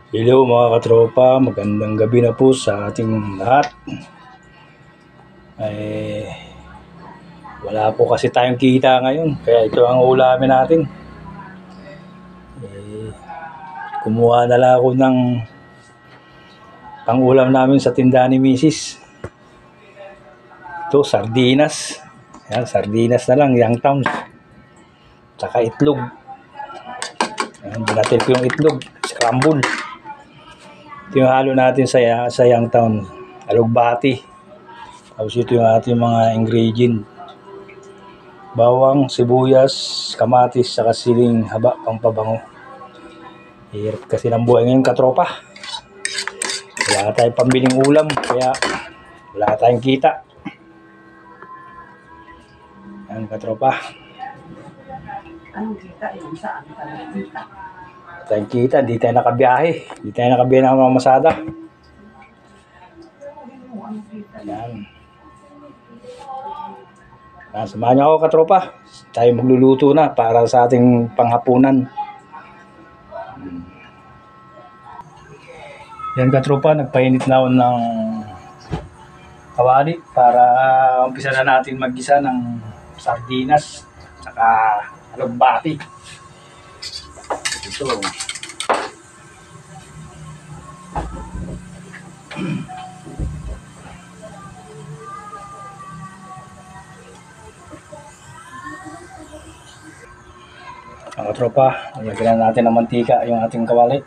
Hello mga katropa, magandang gabi na po sa ating lahat. Wala po kasi tayong kita ngayon, kaya ito ang ulamin natin. Kumuha na lang ako ng pang-ulam namin sa tindahan ni Mrs. Ito, sardinas. Yan, sardinas na lang, Youngtowns. Tsaka itlog. Yan, binatil ko yung itlog, scramble. Ito yung halo natin sa Youngtown, alugbati. Tapos ito yung ating mga ingredient. Bawang, sibuyas, kamatis, saka siling haba, pampabango. Hirap kasi ng buhay ngayon katropa. Wala tayong pambiling ulam, kaya wala tayong kita. Yan katropa. Anong kita yun? Saan ka nakita? Tayong kita, di tayo nakabiyahe. Di tayo nakabiyahe ng mga masada. Yan. Samahan niyo ako katropa. Tayo magluluto na para sa ating panghapunan. Yan katropa, nagpainit na ako ng kawali para umpisa na natin maggisa ng sardinas saka alugbati. Ito. Mga tropa, lagyan natin ng mantika yung ating kawali.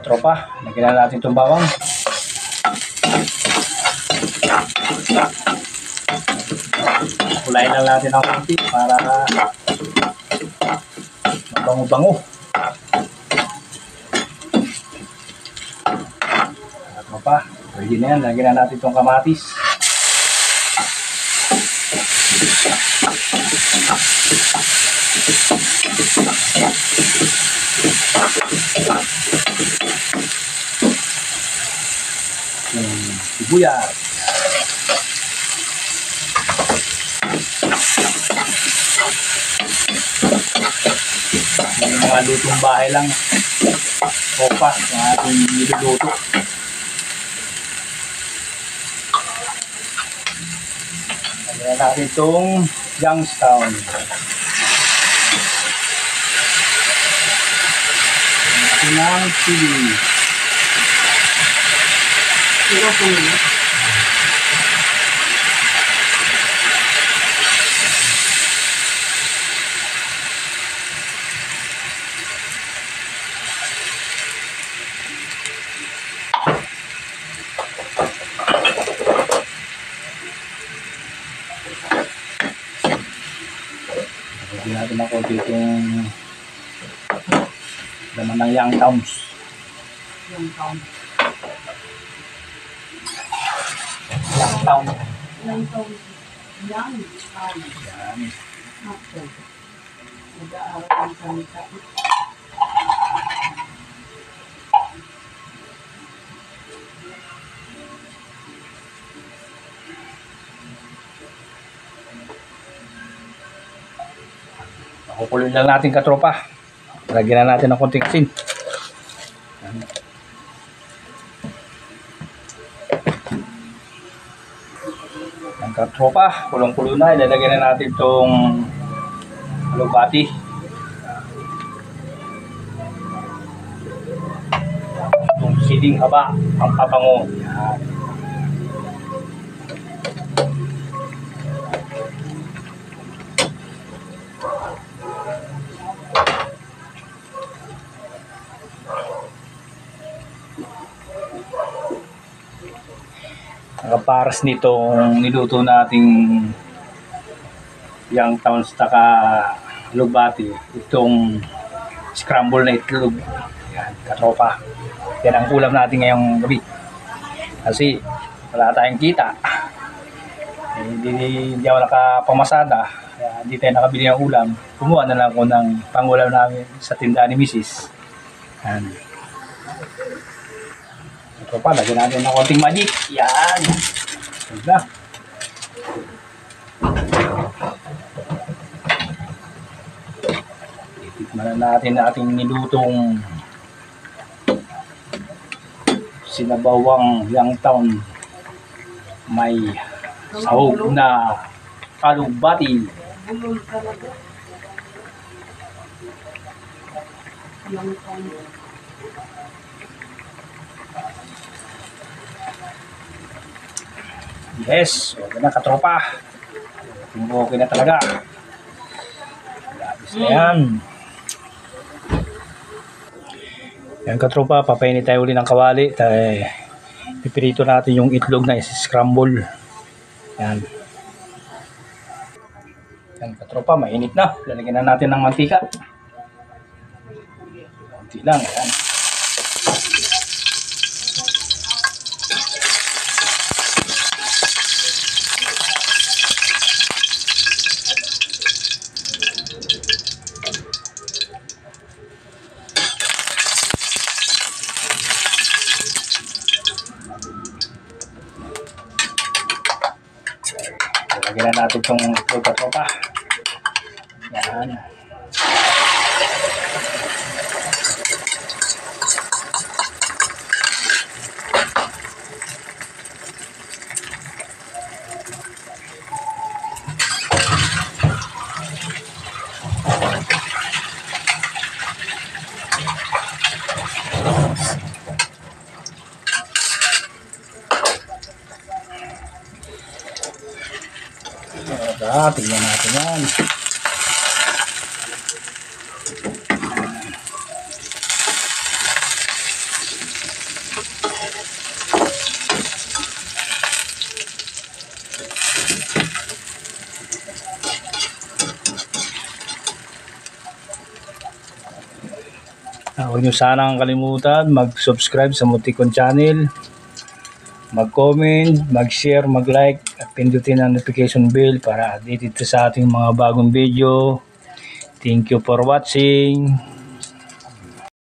Tropa, lagyan na natin itong bawang. Kulayin lang natin ang konti para mabango-bango. Tropa, ready na yan. Lagyan na natin itong kamatis. Sibuyas. Yung mga lutong bahay lang. Opas ng ating niluluto. Lagyan natin itong Youngstown. Lagyan natin ng chili. Sino po yun? Lagyan natin ng konti itong laman ng Youngtowns. Youngtown. Youngtown. Youngtown. Youngtown. Yan. Okay. Nag-aaral ang salita. Pakukuloy lang natin katropa. Lagyan na natin ng konting asin. Ang katropa, kulong-kulo na. Ilalagyan na natin itong alugbati. Itong siling haba, ang pabango. Yan. Nakaparas nitong niluto nating Youngtowns taka alugbati, itong scramble na itlog. Yan, katropa. Yan ang ulam natin ngayong gabi. Kasi wala tayong kita. Hindi ako nakapamasada, kaya hindi tayo nakabili ng ulam. Kumuha na lang ako ng pangulam namin sa tindahan ni Mrs. Yan. Ito pa, lagyan natin ng konting magic. Yan. Ganda. Itikman na natin ang ating nilutong sinabawang Youngstown. May sahog na kalugbati. Bulol talaga. Yung Yes, okay na katropa. Okay na talaga. Labis na yan. Yan katropa, papainit tayo uli ng kawali. Pipirito natin yung itlog na isi-scramble. Yan. Yan katropa, mainit na. Lalagyan na natin ng mantika. Kunti lang, yan. Lagyan na natin itong itlog katropa. Yan. Tingnan natin yan. Huwag nyo sanang kalimutan mag-subscribe sa Moticon Channel, mag-comment, mag-share, mag-like at pindutin ang notification bell para updated sa ating mga bagong video. Thank you for watching.